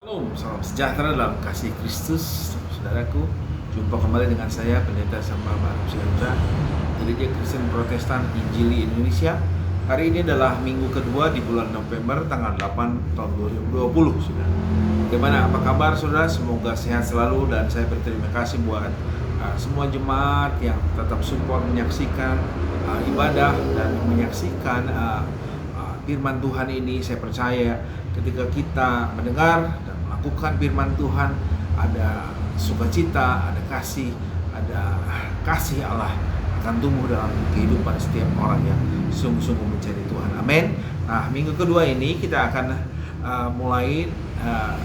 Salam sejahtera dalam kasih Kristus, saudaraku. Jumpa kembali dengan saya, Pendeta Samba Baru Sianza, Gereja Kristen Protestan Injili Indonesia. Hari ini adalah minggu kedua di bulan November, tanggal 8 tahun 2020. Saudara, bagaimana? Apa kabar, saudara? Semoga sehat selalu, dan saya berterima kasih buat semua jemaat yang tetap support menyaksikan ibadah dan menyaksikan firman Tuhan ini. Saya percaya ketika kita mendengar dan melakukan firman Tuhan, ada sukacita, ada kasih Allah akan tumbuh dalam kehidupan setiap orang yang sungguh-sungguh mencari Tuhan. Amin. Nah, minggu kedua ini kita akan mulai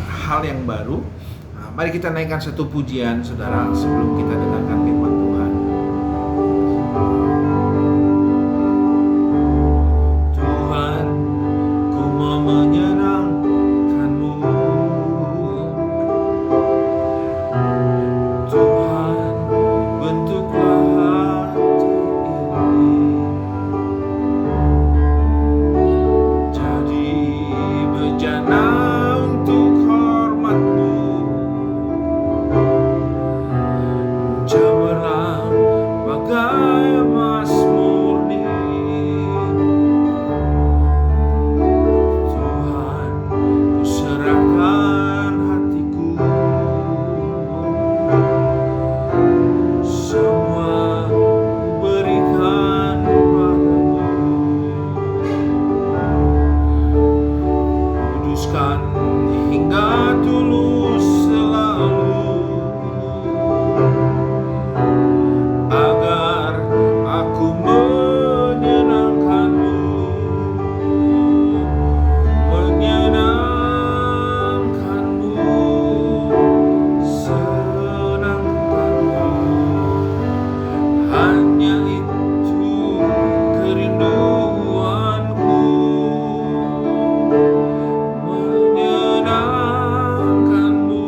hal yang baru. Mari kita naikkan satu pujian, saudara, sebelum kita dengarkan firman Tuhan. Tuhan, ku mau menyenangkan-Mu. Tuhan, bentuklah hati ini jadi bejana untuk hormat-Mu. Cemerlang bagai emas murni. Tuhan, ku serahkan hatiku, semua ku berikan padamu. Kuduskan hingga tulus selalu, agar aku menyenangkan-Mu, senangkan-Mu. Hanya itu kerinduanku, menyenangkan-Mu,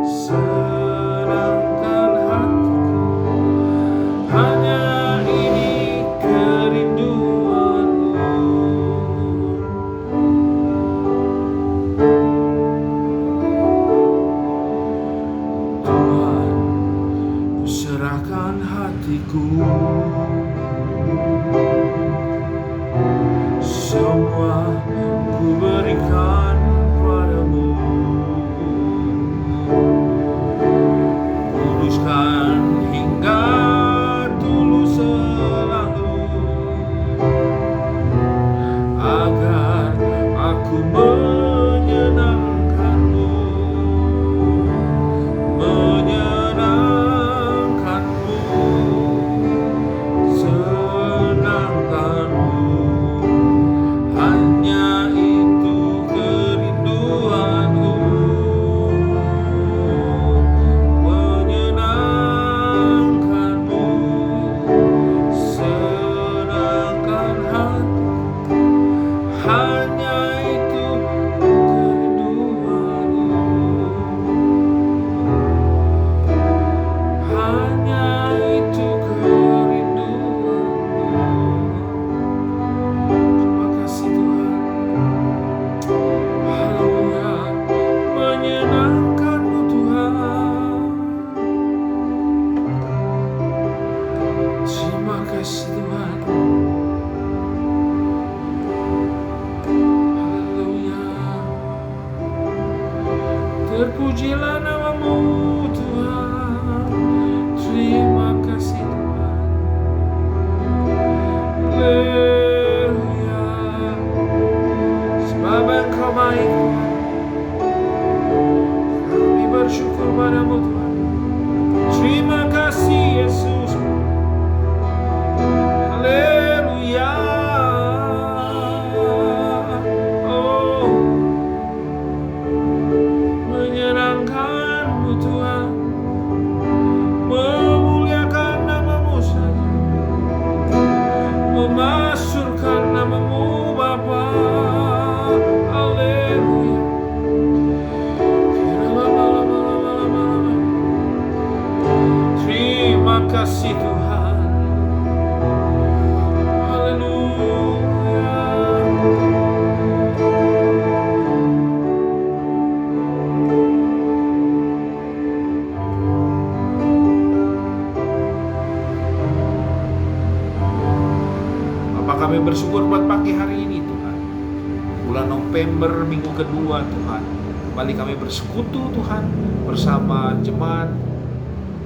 senangkan hatiku. Hanya ini kerinduanku. Tuhan, ku serahkan hatiku, semua ku berikan padamu. Kuduskan hingga tulus selalu, agar aku menyenangkan-Mu, senangkan-Mu. Hanya itu kerinduanku, menyenangkan-Mu, senangkan hatiku. Hanya itu kerinduanku, hanya itu kerinduanku. Terima kasih Tuhan. Haleluya. Menyenangkan-Mu Tuhan. Terima kasih Tuhan. Haleluya. Terpujilah nama-Mu Tuhan. Terima kasih Tuhan. Haleluya. Sebab Engkau baik Tuhan, kami bersyukur padamu Tuhan. Terima kasih Yesus. Haleluya. Oh, menyenangkan-Mu Tuhan, memuliakan nama-Mu saja, memasyurkan nama-Mu Bapa. Haleluya. Terima kasih bersyukur buat pagi hari ini Tuhan. Bulan November minggu kedua Tuhan. Kembali kami bersekutu Tuhan bersama jemaat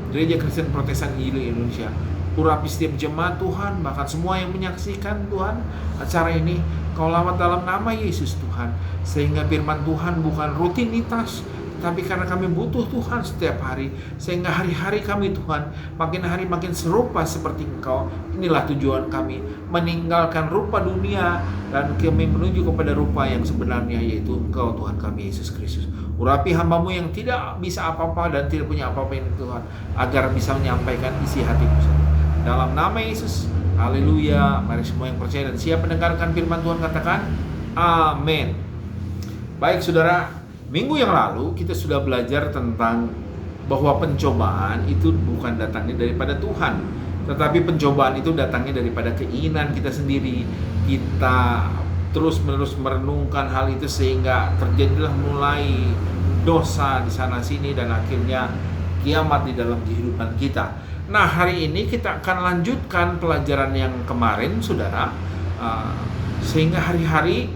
Gereja Kristen Protestan Injili Indonesia. Urapi setiap jemaat Tuhan, bahkan semua yang menyaksikan Tuhan acara ini. Kau lawat dalam nama Yesus Tuhan, sehingga firman Tuhan bukan rutinitas, tapi karena kami butuh Tuhan setiap hari, sehingga hari-hari kami Tuhan makin hari makin serupa seperti Engkau. Inilah tujuan kami, meninggalkan rupa dunia dan kami menuju kepada rupa yang sebenarnya, yaitu Engkau Tuhan kami Yesus Kristus. Urapi hamba-Mu yang tidak bisa apa-apa dan tidak punya apa-apa ini Tuhan, agar bisa menyampaikan isi hati-Mu dalam nama Yesus. Haleluya. Mari semua yang percaya dan siap mendengarkan firman Tuhan katakan amin. Baik saudara, minggu yang lalu kita sudah belajar tentang bahwa pencobaan itu bukan datangnya daripada Tuhan, tetapi pencobaan itu datangnya daripada keinginan kita sendiri. Kita terus-menerus merenungkan hal itu sehingga terjadilah mulai dosa di sana sini dan akhirnya kiamat di dalam kehidupan kita. Nah, hari ini kita akan lanjutkan pelajaran yang kemarin, saudara, sehingga hari-hari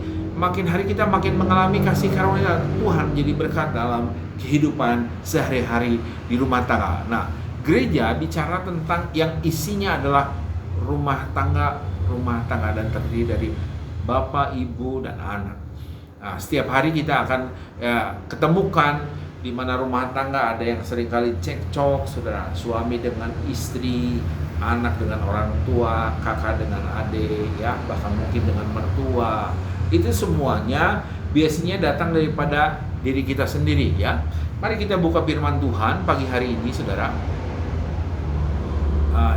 kita makin mengalami kasih karunia Tuhan jadi berkat dalam kehidupan sehari-hari di rumah tangga. Nah, gereja bicara tentang yang isinya adalah rumah tangga dan terdiri dari bapak, ibu, dan anak. Nah, setiap hari kita akan ketemukan di mana rumah tangga ada yang seringkali cekcok, saudara, suami dengan istri, anak dengan orang tua, kakak dengan adik, ya, bahkan mungkin dengan mertua. Itu semuanya biasanya datang daripada diri kita sendiri, ya. Mari kita buka firman Tuhan pagi hari ini, saudara,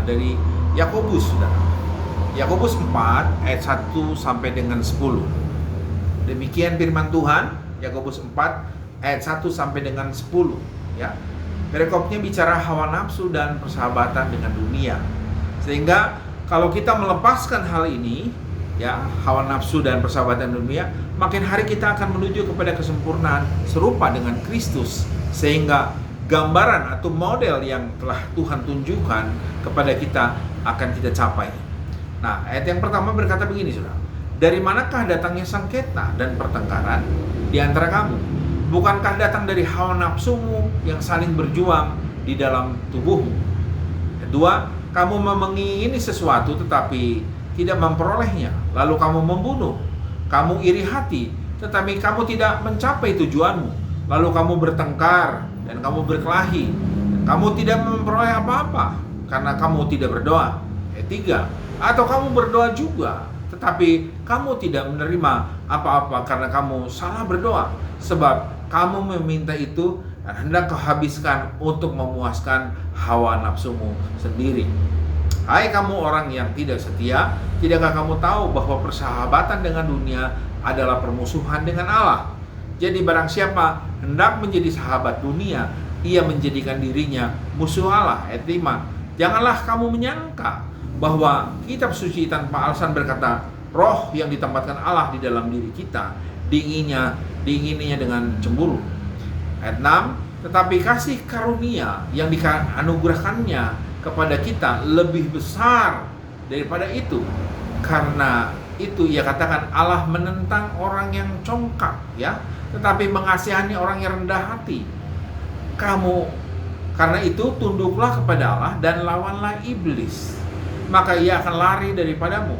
dari Yakobus, saudara. Yakobus 4 ayat 1 sampai dengan 10. Demikian firman Tuhan, Yakobus 4 ayat 1 sampai dengan 10, ya. Perikopnya bicara hawa nafsu dan persahabatan dengan dunia. Sehingga kalau kita melepaskan hal ini, ya, hawa nafsu dan persahabatan dunia, makin hari kita akan menuju kepada kesempurnaan serupa dengan Kristus, sehingga gambaran atau model yang telah Tuhan tunjukkan kepada kita akan kita capai. Nah, ayat yang pertama berkata begini, saudara. Dari manakah datangnya sengketa dan pertengkaran di antara kamu? Bukankah datang dari hawa nafsumu yang saling berjuang di dalam tubuhmu? Kedua, kamu mengingini sesuatu tetapi tidak memperolehnya, lalu kamu membunuh. Kamu iri hati, tetapi kamu tidak mencapai tujuanmu. Lalu kamu bertengkar dan kamu berkelahi. Kamu tidak memperoleh apa-apa karena kamu tidak berdoa. Ketiga, atau kamu berdoa juga, tetapi kamu tidak menerima apa-apa karena kamu salah berdoa, sebab kamu meminta itu dan hendak kau habiskan untuk memuaskan hawa nafsumu sendiri. Hai kamu orang yang tidak setia, tidakkah kamu tahu bahwa persahabatan dengan dunia adalah permusuhan dengan Allah? Jadi barang siapa hendak menjadi sahabat dunia, ia menjadikan dirinya musuh Allah. Ayat 5. Janganlah kamu menyangka bahwa kitab suci tanpa alasan berkata, roh yang ditempatkan Allah di dalam diri kita diingininya dengan cemburu. Ayat 6, tetapi kasih karunia yang dianugerahkannya kepada kita lebih besar daripada itu. Karena itu ia katakan Allah menentang orang yang congkak, ya, tetapi mengasihani orang yang rendah hati. Karena itu tunduklah kepada Allah dan lawanlah iblis, maka ia akan lari daripadamu.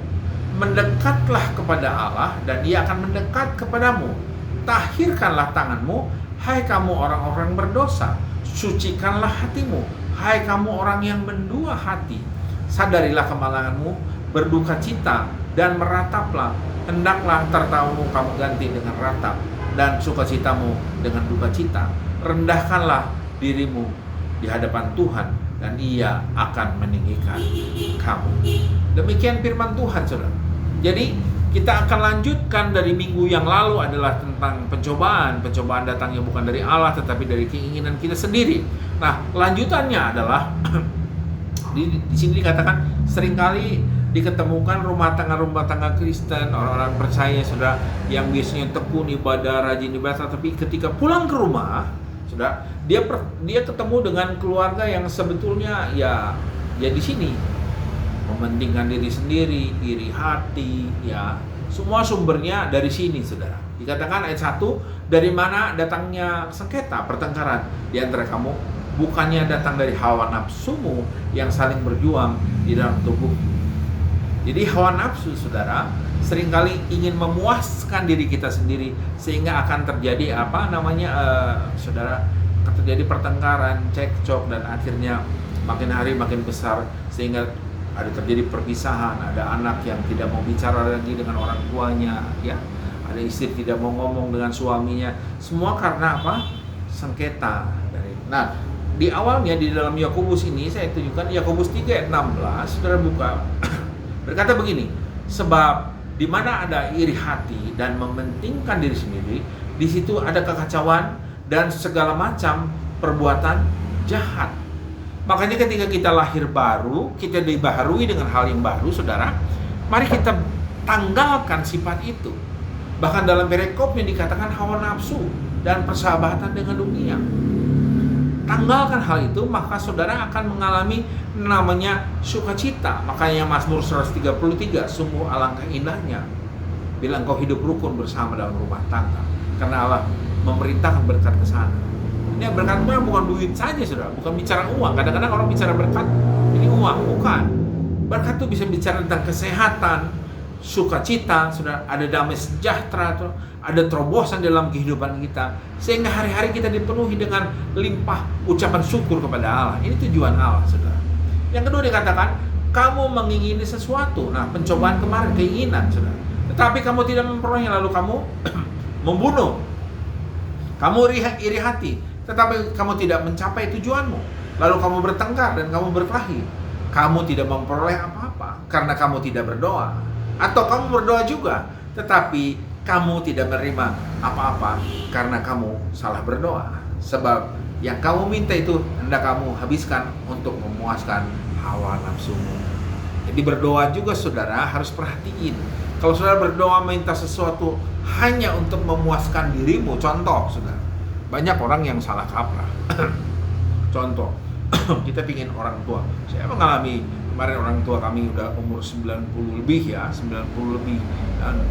Mendekatlah kepada Allah dan ia akan mendekat kepadamu. Tahirkanlah tanganmu, hai kamu orang-orang berdosa. Sucikanlah hatimu, hai kamu orang yang mendua hati. Sadarilah kemalanganmu, berduka cita dan merataplah. Hendaklah tertawamu kamu ganti dengan ratap dan sukacitamu dengan duka cita. Rendahkanlah dirimu di hadapan Tuhan dan ia akan meninggikan kamu. Demikian firman Tuhan, saudara. Jadi kita akan lanjutkan dari minggu yang lalu adalah tentang pencobaan. Pencobaan datangnya bukan dari Allah tetapi dari keinginan kita sendiri. Nah, lanjutannya adalah di sini dikatakan seringkali diketemukan rumah tangga Kristen, orang-orang percaya, saudara, yang biasanya tekun ibadah, rajin ibadah, tapi ketika pulang ke rumah, saudara, dia ketemu dengan keluarga yang sebetulnya ya di sini mementingkan diri sendiri, iri hati, ya. Semua sumbernya dari sini, saudara. Dikatakan ayat 1, dari mana datangnya sengketa, pertengkaran di antara kamu? Bukannya datang dari hawa nafsumu yang saling berjuang di dalam tubuh. Jadi hawa nafsu, saudara, seringkali ingin memuaskan diri kita sendiri, sehingga akan terjadi saudara, akan terjadi pertengkaran, cekcok, dan akhirnya makin hari makin besar, sehingga ada terjadi perpisahan, ada anak yang tidak mau bicara lagi dengan orang tuanya, ya, ada istri tidak mau ngomong dengan suaminya, semua karena apa? Sengketa. Nah, di awalnya di dalam Yakobus ini saya tunjukkan Yakobus 3 ayat 16, saudara buka, berkata begini, sebab di mana ada iri hati dan mementingkan diri sendiri, di situ ada kekacauan dan segala macam perbuatan jahat. Makanya ketika kita lahir baru, kita dibaharui dengan hal yang baru, saudara, mari kita tanggalkan sifat itu. Bahkan dalam perikopnya dikatakan hawa nafsu dan persahabatan dengan dunia. Tanggalkan hal itu, maka saudara akan mengalami namanya sukacita. Makanya Mazmur 133, sungguh alangkah indahnya bila engkau hidup rukun bersama dalam rumah tangga, karena Allah memerintahkan berkat ke sana. Ini berkat bukan duit saja, saudara, bukan bicara uang. Kadang-kadang orang bicara berkat ini uang, bukan. Berkat itu bisa bicara tentang kesehatan, sukacita, saudara, ada damai sejahtera, ada terobosan dalam kehidupan kita, sehingga hari-hari kita dipenuhi dengan limpah ucapan syukur kepada Allah. Ini tujuan Allah, saudara. Yang kedua dikatakan, kamu mengingini sesuatu. Nah, pencobaan kemarin, keinginan, saudara. Tetapi kamu tidak memperolehnya, lalu kamu membunuh. Kamu iri hati, tetapi kamu tidak mencapai tujuanmu. Lalu kamu bertengkar dan kamu berkelahi. Kamu tidak memperoleh apa-apa karena kamu tidak berdoa. Atau kamu berdoa juga, tetapi kamu tidak menerima apa-apa karena kamu salah berdoa. Sebab yang kamu minta itu hendak kamu habiskan untuk memuaskan hawa nafsumu. Jadi berdoa juga, saudara, harus perhatiin. Kalau saudara berdoa minta sesuatu hanya untuk memuaskan dirimu, contoh, saudara, banyak orang yang salah kaprah. Contoh, kita pingin orang tua. Saya mengalami kemarin, orang tua kami udah umur 90 lebih, ya, 90 lebih, dan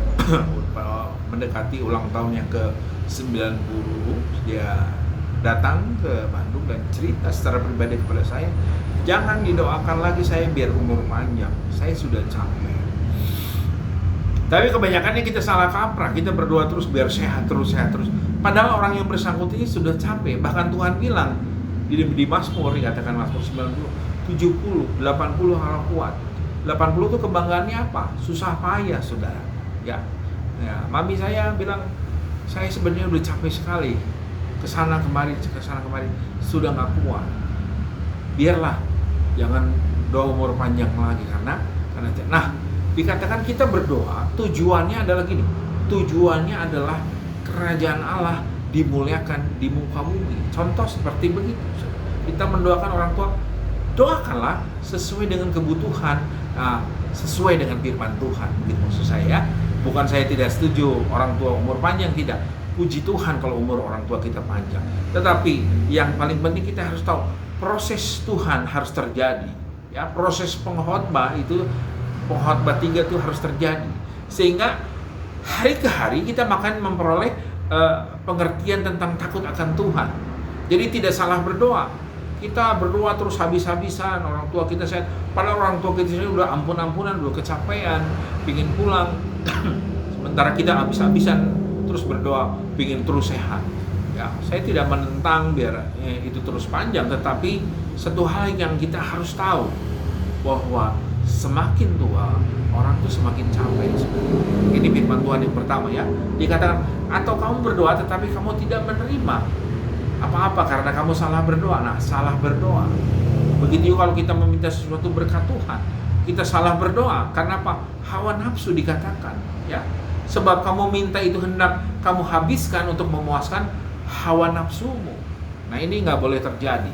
mendekati ulang tahunnya ke 90. Dia datang ke Bandung dan cerita secara pribadi kepada saya, jangan didoakan lagi saya biar umur panjang, saya sudah capek. Tapi kebanyakannya kita salah kaprah, kita berdoa terus biar sehat terus. Padahal orang yang bersangkutan ini sudah capek. Bahkan Tuhan bilang di Mazmur, dikatakan Mazmur 90, 70, 80 orang kuat. 80 itu kebanggaannya apa? Susah payah, saudara. Ya, mami saya bilang, saya sebenarnya udah capek sekali. Kesana kemari, sudah nggak kuat. Biarlah, jangan doa umur panjang lagi karena nah, dikatakan kita berdoa tujuannya adalah gini. Tujuannya adalah kerajaan Allah dimuliakan di muka bumi. Contoh seperti begitu. Kita mendoakan orang tua, doakanlah sesuai dengan kebutuhan, sesuai dengan firman Tuhan. Begitu maksud saya. Bukan saya tidak setuju orang tua umur panjang, tidak. Puji Tuhan kalau umur orang tua kita panjang. Tetapi yang paling penting kita harus tahu proses Tuhan harus terjadi. Ya, proses pengkhotbah itu, pengkhotbah 3 itu harus terjadi, sehingga hari ke hari kita makan memperoleh pengertian tentang takut akan Tuhan. Jadi tidak salah berdoa. Kita berdoa terus habis-habisan, orang tua kita sehat, padahal orang tua kita udah ampun-ampunan, udah kecapean, pingin pulang. Sementara kita habis-habisan terus berdoa, pingin terus sehat. Ya, saya tidak menentang biar itu terus panjang, tetapi satu hal yang kita harus tahu, bahwa semakin tua orang tuh semakin capek. Ini firman Tuhan yang pertama, ya. Dikatakan, atau kamu berdoa tetapi kamu tidak menerima apa-apa karena kamu salah berdoa. Nah, salah berdoa. Begitu juga kalau kita meminta sesuatu berkat Tuhan, kita salah berdoa. Karena apa? Hawa nafsu dikatakan, ya. Sebab kamu minta itu hendak kamu habiskan untuk memuaskan hawa nafsumu. Nah, ini nggak boleh terjadi.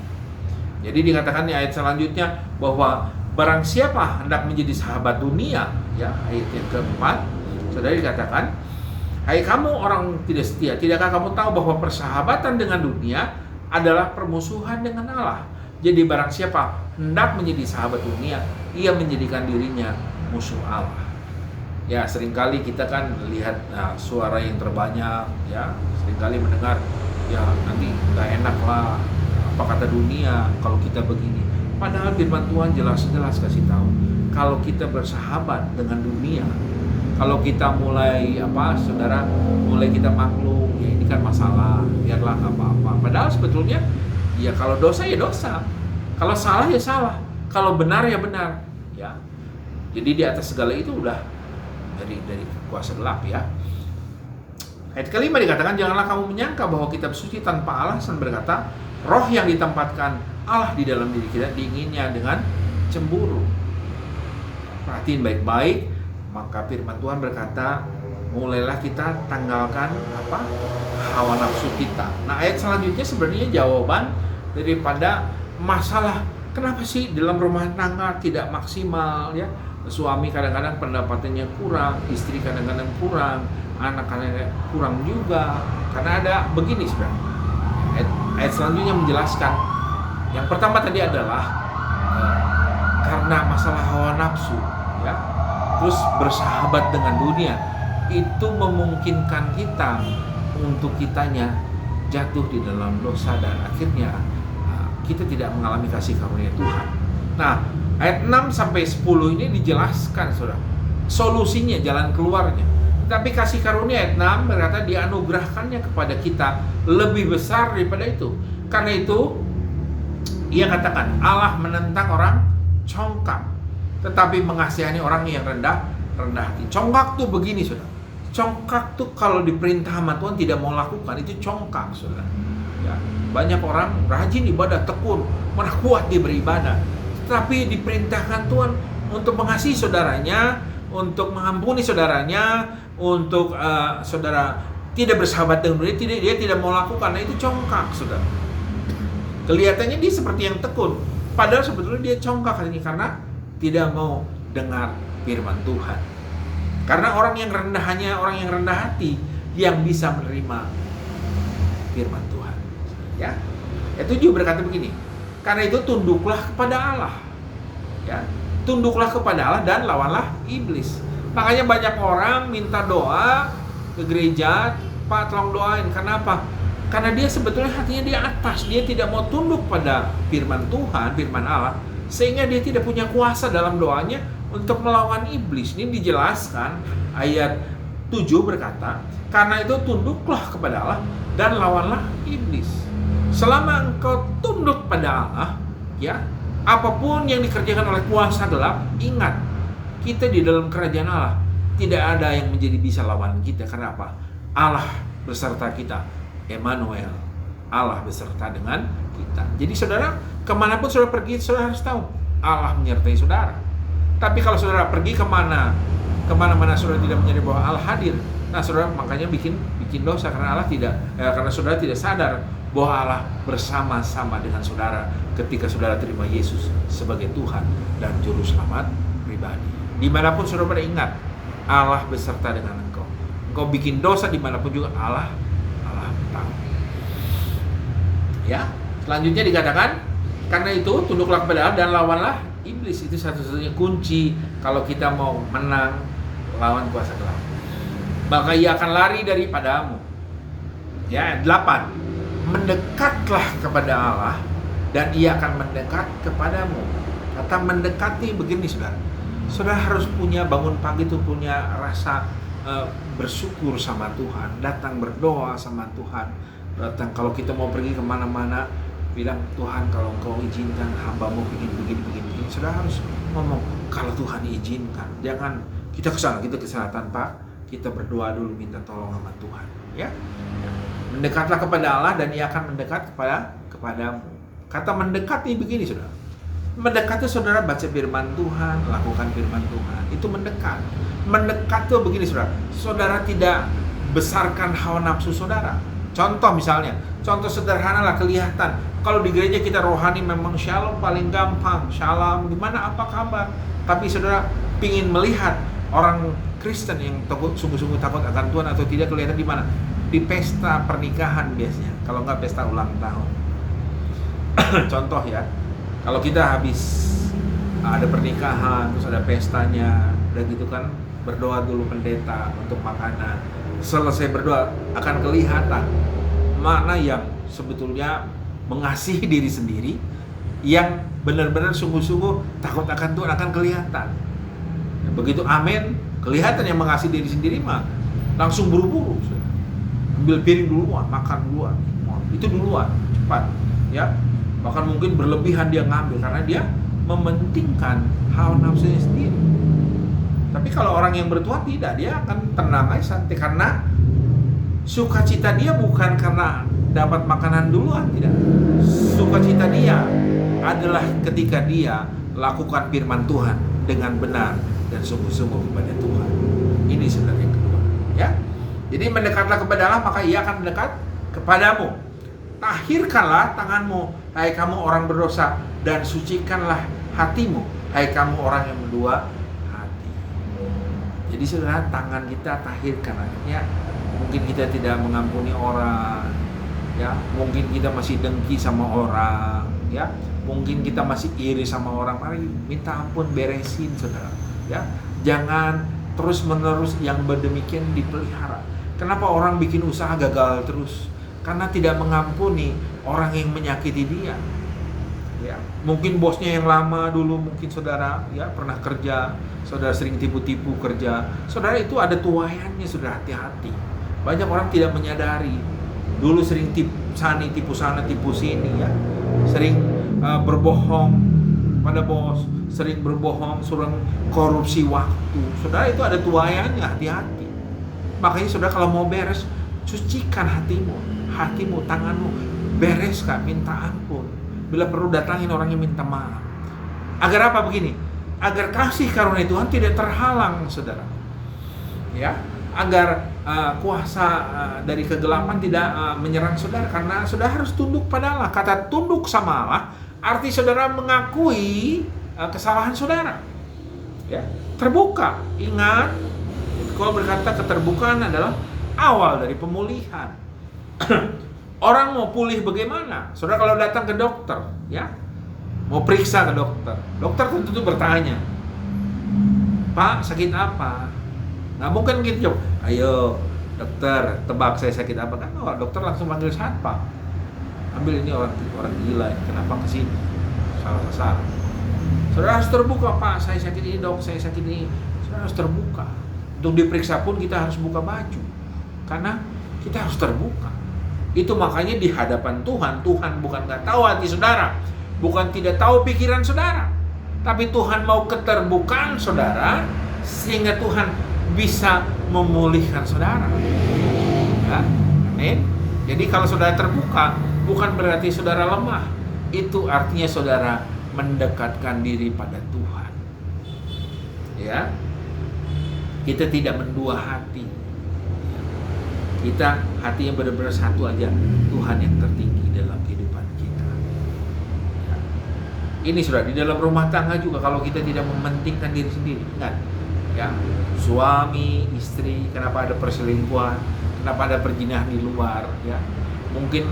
Jadi dikatakan di ayat selanjutnya bahwa barang siapa hendak menjadi sahabat dunia, ya, ayat yang keempat, saudara, dikatakan, hai kamu orang tidak setia, tidakkah kamu tahu bahwa persahabatan dengan dunia adalah permusuhan dengan Allah? Jadi barang siapa hendak menjadi sahabat dunia, ia menjadikan dirinya musuh Allah. Ya, seringkali kita kan lihat suara yang terbanyak, ya, seringkali mendengar, ya nanti nggak enak lah, apa kata dunia kalau kita begini. Padahal firman Tuhan jelas-jelas kasih tahu, kalau kita bersahabat dengan dunia, kalau kita mulai mulai kita maklum, ya ini kan masalah, biarlah apa-apa. Padahal sebetulnya, ya kalau dosa ya dosa, kalau salah ya salah, kalau benar ya benar, ya. Jadi di atas segala itu udah dari kuasa gelap, ya. Ayat kelima dikatakan, janganlah kamu menyangka bahwa kitab suci tanpa alasan berkata, roh yang ditempatkan Allah di dalam diri kita diinginnya dengan cemburu. Perhatiin baik-baik, maka firman Tuhan berkata, mulailah kita tanggalkan hawa nafsu kita. Nah, ayat selanjutnya sebenarnya jawaban daripada masalah kenapa sih dalam rumah tangga tidak maksimal, ya. Suami kadang-kadang pendapatannya kurang, istri kadang-kadang kurang, anak kadang-kadang kurang juga. Karena ada begini sebenarnya. Ayat selanjutnya menjelaskan. Yang pertama tadi adalah karena masalah hawa nafsu, ya. Terus bersahabat dengan dunia itu memungkinkan kita untuk kitanya jatuh di dalam dosa dan akhirnya kita tidak mengalami kasih karunia Tuhan. Nah, ayat 6 sampai 10 ini dijelaskan, Saudara, solusinya, jalan keluarnya. Tapi kasih karunia ayat 6 berkata dianugerahkannya kepada kita lebih besar daripada itu. Karena itu ia katakan Allah menentang orang congkak, tetapi mengasihani orang yang rendah hati. Congkak tuh begini, Saudara. Congkak tuh kalau diperintah sama Tuhan tidak mau lakukan, itu congkak, Saudara. Ya, banyak orang rajin ibadah, tekun, mana kuat dia beribadah, tapi diperintahkan Tuhan untuk mengasihi saudaranya, untuk mengampuni saudaranya, untuk saudara tidak bersahabat dengan dia tidak mau lakukan. Nah, itu congkak, Saudara. Kelihatannya dia seperti yang tekun, padahal sebetulnya dia congkak ini karena tidak mau dengar firman Tuhan. Karena orang yang rendah hati yang bisa menerima firman Tuhan. Ya. Ayat 7 berkata begini. Karena itu tunduklah kepada Allah. Ya. Tunduklah kepada Allah dan lawanlah iblis. Makanya banyak orang minta doa ke gereja, Pak tolong doain. Kenapa? Karena dia sebetulnya hatinya di atas, dia tidak mau tunduk pada firman Tuhan, firman Allah, sehingga dia tidak punya kuasa dalam doanya untuk melawan iblis. Ini dijelaskan ayat 7 berkata, karena itu tunduklah kepada Allah dan lawanlah iblis. Selama engkau tunduk pada Allah, ya, apapun yang dikerjakan oleh kuasa gelap, ingat, kita di dalam kerajaan Allah tidak ada yang menjadi bisa lawan kita. Kenapa? Allah beserta kita. Emmanuel, Allah beserta dengan kita. Jadi saudara, kemanapun saudara pergi, saudara harus tahu Allah menyertai saudara. Tapi kalau saudara pergi kemana-mana saudara tidak menyadari bahwa Allah hadir, nah saudara makanya bikin dosa karena karena saudara tidak sadar bahwa Allah bersama-sama dengan saudara ketika saudara terima Yesus sebagai Tuhan dan Juru Selamat pribadi. Dimanapun saudara pada ingat, Allah beserta dengan engkau. Engkau bikin dosa dimanapun juga Allah tahu. Ya, selanjutnya dikatakan, karena itu tunduklah kepada Allah dan lawanlah iblis. Itu satu-satunya kunci kalau kita mau menang lawan kuasa gelap. Maka ia akan lari daripadamu. Ya, 8. Mendekatlah kepada Allah dan ia akan mendekat kepadamu. Kata mendekati begini, saudara. Saudara harus punya bangun pagi itu punya rasa bersyukur sama Tuhan, datang berdoa sama Tuhan, datang kalau kita mau pergi kemana-mana bilang Tuhan kalau Engkau izinkan hambamu begini. Saudara harus ngomong kalau Tuhan izinkan, jangan kita kesana tanpa kita berdoa dulu minta tolong sama Tuhan. Ya, mendekatlah kepada Allah dan ia akan mendekat kepadamu. Kata mendekat ini begini, saudara. Mendekat itu saudara baca firman Tuhan, lakukan firman Tuhan, itu mendekat. Mendekat itu begini, saudara. Saudara tidak besarkan hawa nafsu saudara. Contoh misalnya, contoh sederhana lah kelihatan. Kalau di gereja kita rohani memang shalom paling gampang. Shalom, gimana, apa kabar? Tapi saudara pingin melihat orang Kristen yang sungguh-sungguh takut akan Tuhan atau tidak kelihatan di mana? Di pesta pernikahan biasanya. Kalau nggak pesta ulang tahun. Contoh ya, Kalau kita habis ada pernikahan, terus ada pestanya, udah gitu kan berdoa dulu pendeta untuk makanan. Selesai berdoa akan kelihatan mana yang sebetulnya mengasihi diri sendiri, yang benar-benar sungguh-sungguh takut akan Tuhan akan kelihatan. Begitu amin, kelihatan yang mengasihi diri sendiri mah langsung buru-buru, ambil piring duluan, makan duluan, itu duluan, cepat, ya. Bahkan mungkin berlebihan dia ngambil karena dia mementingkan hawa nafsunya sendiri. Tapi kalau orang yang bertuhan tidak, dia akan tenang aja, santai, karena sukacita dia bukan karena dapat makanan duluan, tidak. Sukacita dia adalah ketika dia lakukan firman Tuhan dengan benar dan sungguh-sungguh kepada Tuhan. Ini sebenarnya yang kedua, ya. Jadi mendekatlah kepada Allah, maka Ia akan mendekat kepadamu. Tahirkanlah tanganmu, hai kamu orang berdosa, dan sucikanlah hatimu, hai kamu orang yang berdua hati. Jadi saudara, tangan kita tahirkan. Artinya mungkin kita tidak mengampuni orang, ya. Mungkin kita masih dengki sama orang, ya. Mungkin kita masih iri sama orang. Mari minta ampun, beresin, saudara, ya. Jangan terus-menerus yang berdemikian dipelihara. Kenapa orang bikin usaha gagal terus? Karena tidak mengampuni orang yang menyakiti dia. Ya, mungkin bosnya yang lama dulu, mungkin saudara ya pernah kerja, saudara sering tipu-tipu kerja. Saudara itu ada tuayannya, saudara, hati-hati. Banyak orang tidak menyadari. Dulu sering tipu sana, tipu sini, ya. Sering berbohong pada bos, sering berbohong, sering korupsi waktu. Saudara, itu ada tuayannya, hati-hati. Makanya saudara kalau mau beres, cucikan hatimu, tanganmu, bereskan, minta ampun. Bila perlu datangin orang yang minta maaf. Agar apa begini? Agar kasih karunia Tuhan tidak terhalang, saudara. Ya, agar kuasa dari kegelapan tidak menyerang saudara, karena saudara harus tunduk pada Allah. Kata tunduk sama Allah arti saudara mengakui kesalahan saudara. Ya, terbuka. Ingat, kalau berkata keterbukaan adalah awal dari pemulihan. Orang mau pulih bagaimana? Saudara kalau datang ke dokter, ya, mau periksa ke dokter, dokter tentu bertanya, Pak, sakit apa? Nggak mungkin gitu, ayo dokter, tebak saya sakit apa? Kan dokter langsung panggil satpam. Ambil ini orang gila, kenapa kesini? Salah sasaran. Saudara harus terbuka, Pak, saya sakit ini dok, saya sakit ini. Saudara harus terbuka. Untuk diperiksa pun kita harus buka baju, karena kita harus terbuka. Itu makanya di hadapan Tuhan bukan nggak tahu hati saudara, bukan tidak tahu pikiran saudara, tapi Tuhan mau keterbukaan saudara sehingga Tuhan bisa memulihkan saudara. Ya, amin. Jadi kalau saudara terbuka bukan berarti saudara lemah, itu artinya saudara mendekatkan diri pada Tuhan. Ya, kita tidak mendua hati. Kita hati yang benar-benar satu aja, Tuhan yang tertinggi dalam kehidupan kita. Ya. Ini saudara, di dalam rumah tangga juga kalau kita tidak mementingkan diri sendiri, ingat, ya, suami, istri, kenapa ada perselingkuhan, kenapa ada perzinahan di luar, ya. Mungkin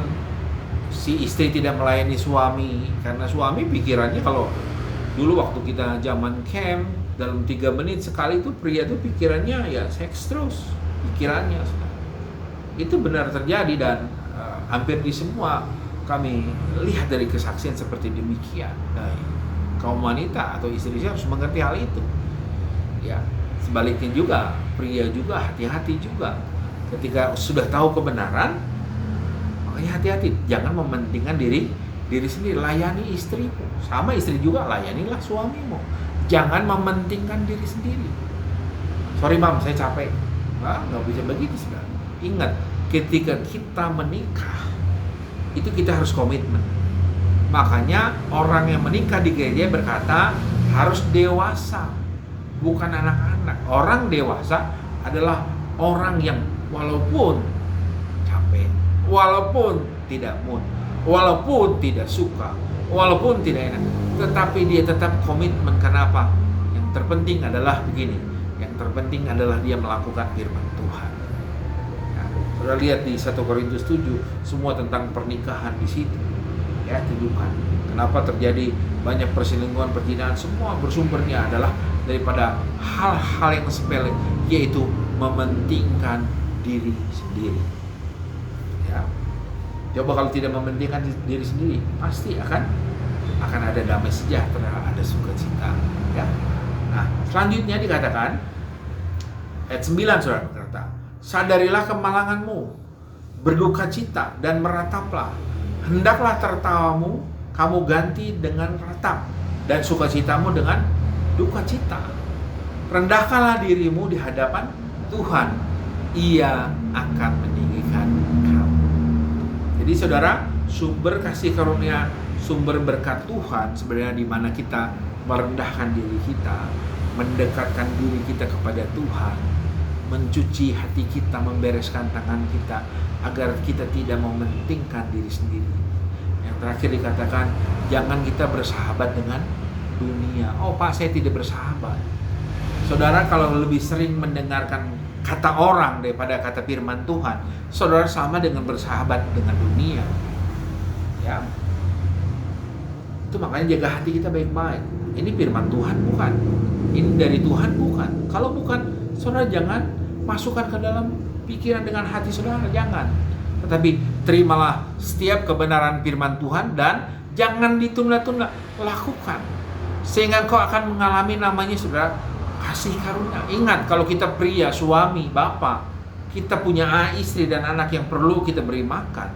si istri tidak melayani suami karena suami pikirannya, kalau dulu waktu kita zaman camp, dalam 3 menit sekali itu pria itu pikirannya ya seks terus, pikirannya. Itu benar terjadi dan hampir di semua kami lihat dari kesaksian seperti demikian. Nah, kaum wanita atau istri harus mengerti hal itu. Ya, sebaliknya juga pria juga hati-hati juga. Ketika sudah tahu kebenaran, makanya hati-hati, jangan mementingkan diri sendiri, layani istrimu. Sama istri juga layanilah suamimu. Jangan mementingkan diri sendiri. Sorry mam, saya capek. Nggak bisa begitu sudah. Ingat, ketika kita menikah, itu kita harus komitmen. Makanya orang yang menikah di gereja berkata harus dewasa, bukan anak-anak. Orang dewasa adalah orang yang walaupun capek, walaupun tidak mood, walaupun tidak suka, walaupun tidak enak, tetapi dia tetap komitmen. Kenapa? Yang terpenting adalah begini, yang terpenting adalah dia melakukan firman Tuhan. Sudah lihat di 1 Korintus 7, semua tentang pernikahan di situ. Ya, tujukan. Kenapa terjadi banyak perselingkuhan, perzinahan? Semua bersumbernya adalah daripada hal-hal yang sepele, yaitu mementingkan diri sendiri. Ya. Coba kalau tidak mementingkan diri sendiri, pasti akan ada damai sejahtera, ada sukacita. Ya. Nah, selanjutnya dikatakan ayat 9, saudara berkata, sadarilah kemalanganmu, berduka cita dan merataplah. Hendaklah tertawamu kamu ganti dengan ratap, dan sukacitamu dengan duka cita. Rendahkanlah dirimu di hadapan Tuhan, Ia akan meninggikan kamu. Jadi saudara, sumber kasih karunia, sumber berkat Tuhan sebenarnya di mana kita merendahkan diri kita, mendekatkan diri kita kepada Tuhan, mencuci hati kita, membereskan tangan kita, agar kita tidak mementingkan diri sendiri. Yang terakhir dikatakan, jangan kita bersahabat dengan dunia. Oh Pak, saya tidak bersahabat. Saudara, kalau lebih sering mendengarkan kata orang daripada kata firman Tuhan, saudara sama dengan bersahabat dengan dunia. Ya. Itu makanya jaga hati kita baik-baik. Ini firman Tuhan bukan? Ini dari Tuhan bukan? Kalau bukan, saudara jangan masukkan ke dalam pikiran dengan hati saudara, jangan. Tetapi terimalah setiap kebenaran firman Tuhan dan jangan ditunda-tunda, lakukan. Sehingga kau akan mengalami namanya saudara kasih karunia. Ingat, kalau kita pria, suami, bapak, kita punya istri dan anak yang perlu kita beri makan,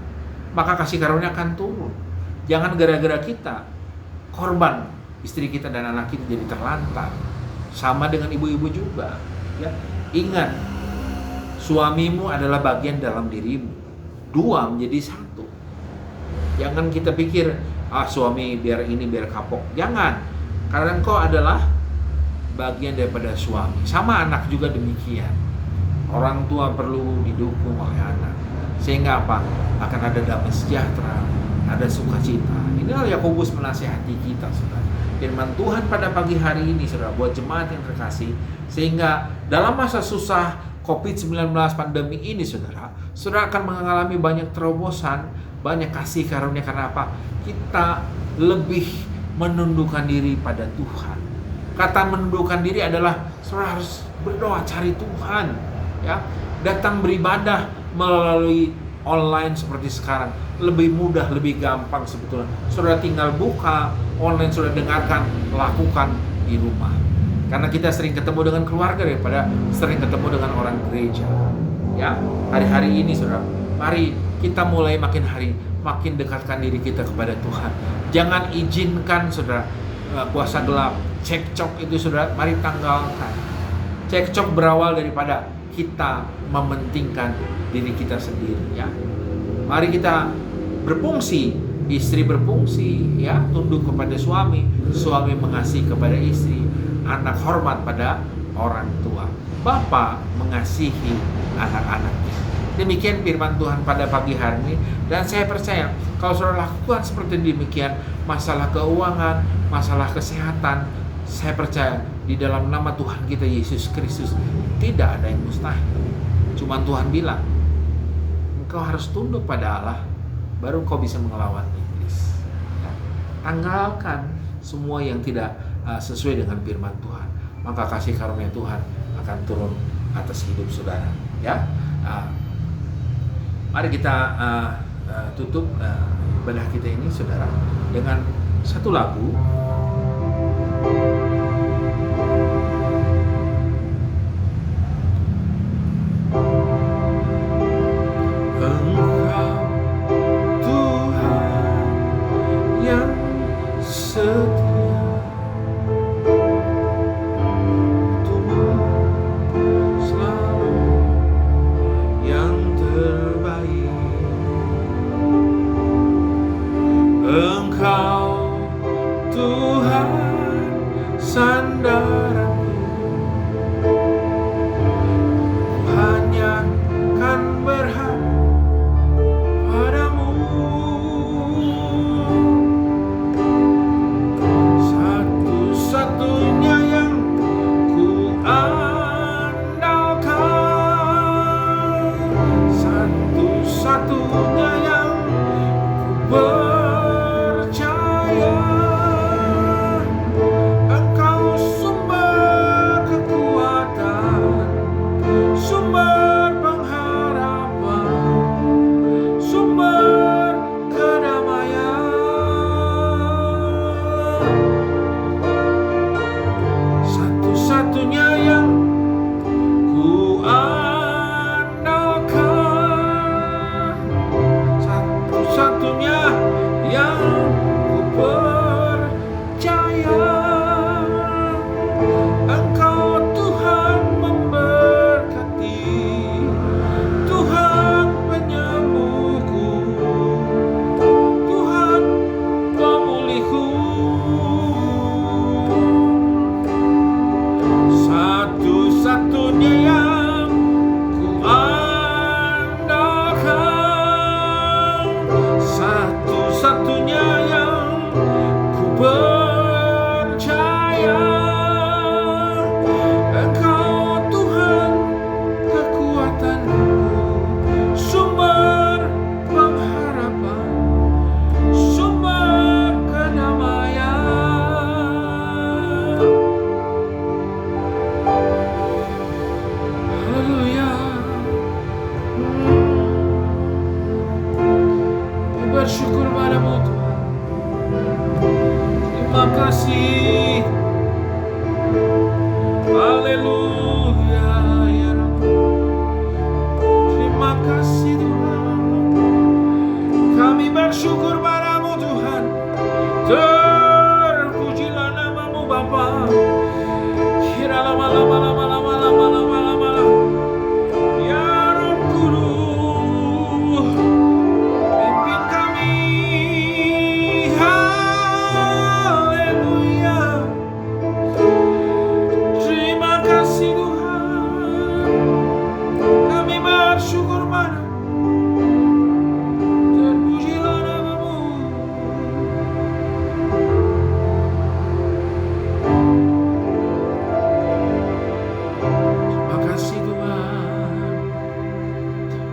maka kasih karunia akan turun. Jangan gara-gara kita korban, istri kita dan anak kita jadi terlantar. Sama dengan ibu-ibu juga. Ya, ingat, suamimu adalah bagian dalam dirimu. Dua menjadi satu. Jangan kita pikir, suami biar ini biar kapok. Jangan. Karena engkau adalah bagian daripada suami. Sama anak juga demikian. Orang tua perlu didukung oleh anak. Sehingga apa? Akan ada damai sejahtera, ada sukacita. Inilah Yakobus menasihati kita, saudara. Firman Tuhan pada pagi hari ini, saudara, buat jemaat yang terkasih, sehingga dalam masa susah COVID-19 pandemi ini, saudara akan mengalami banyak terobosan, banyak kasih karunia. Karena apa? Kita lebih menundukkan diri pada Tuhan. Kata menundukkan diri adalah saudara harus berdoa, cari Tuhan, ya. Datang beribadah melalui online seperti sekarang lebih mudah, lebih gampang sebetulnya. Saudara tinggal buka online, saudara dengarkan, lakukan di rumah. Karena kita sering ketemu dengan keluarga daripada sering ketemu dengan orang gereja. Ya, hari-hari ini saudara, mari kita mulai makin hari makin dekatkan diri kita kepada Tuhan. Jangan izinkan saudara kuasa gelap, cekcok itu saudara, mari tanggalkan. Cekcok berawal daripada kita mementingkan diri kita sendiri, ya. Mari kita berfungsi, istri berfungsi, ya, tunduk kepada suami, suami mengasihi kepada istri, anak hormat pada orang tua, bapak mengasihi anak-anaknya. Demikian firman Tuhan pada pagi hari ini, dan saya percaya kalau saudara lakukan seperti demikian, masalah keuangan, masalah kesehatan, saya percaya di dalam nama Tuhan kita Yesus Kristus tidak ada yang mustahil. Cuma Tuhan bilang, engkau harus tunduk pada Allah, baru kau bisa melawan iblis. Ya. Tanggalkan semua yang tidak sesuai dengan firman Tuhan, maka kasih karunia Tuhan akan turun atas hidup saudara. Ya, mari kita tutup ibadah kita ini, saudara, dengan satu lagu. Engkau bersyukur padamu Tuhan. Terima kasih. Haleluya ya Rabbi. Terima kasih Tuhan. Kami bersyukur padamu Tuhan. Terpujilah namamu Bapa. Kira lama-lama. Ya Roh Kudus, pimpin kami. Haleluya. Terima kasih Tuhan. Kami bersyukur padamu. Terpujilah namamu. Terima kasih Tuhan.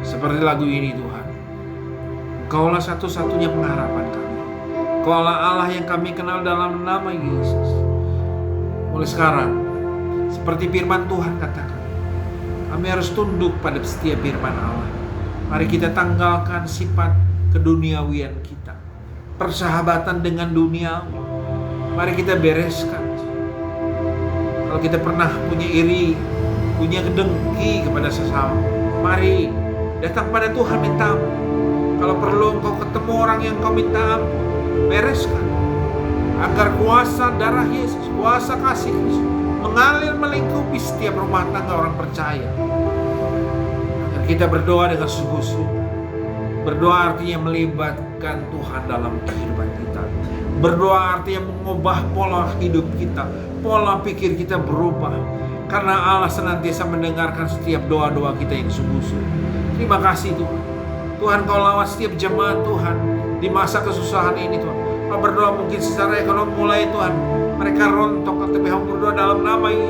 Seperti lagu ini Tuhan, Engkaulah satu-satunya pengharapan kami. Engkaulah Allah yang kami kenal dalam nama Yesus. Mulai sekarang, seperti firman Tuhan katakan, kami harus tunduk pada setiap firman Allah. Mari kita tanggalkan sifat keduniawian kita, persahabatan dengan dunia. Mari kita bereskan. Kalau kita pernah punya iri, punya kedengki kepada sesama, mari datang pada Tuhan minta ampun. Kalau perlu engkau ketemu orang yang kau minta ampun, bereskan. Agar kuasa darah Yesus, kuasa kasih Kristus mengalir melingkupi setiap rumah tangga orang percaya. Agar kita berdoa dengan sungguh-sungguh. Berdoa artinya melibatkan Tuhan dalam kehidupan kita. Berdoa artinya mengubah pola hidup kita, pola pikir kita berubah. Karena Allah senantiasa mendengarkan setiap doa-doa kita yang sungguh-sungguh. Terima kasih Tuhan. Tuhan kau lawat setiap jemaat Tuhan di masa kesusahan ini Tuhan. Kau berdoa mungkin secara ekonomi mulai Tuhan mereka rontok, tapi kau berdoa dalam nama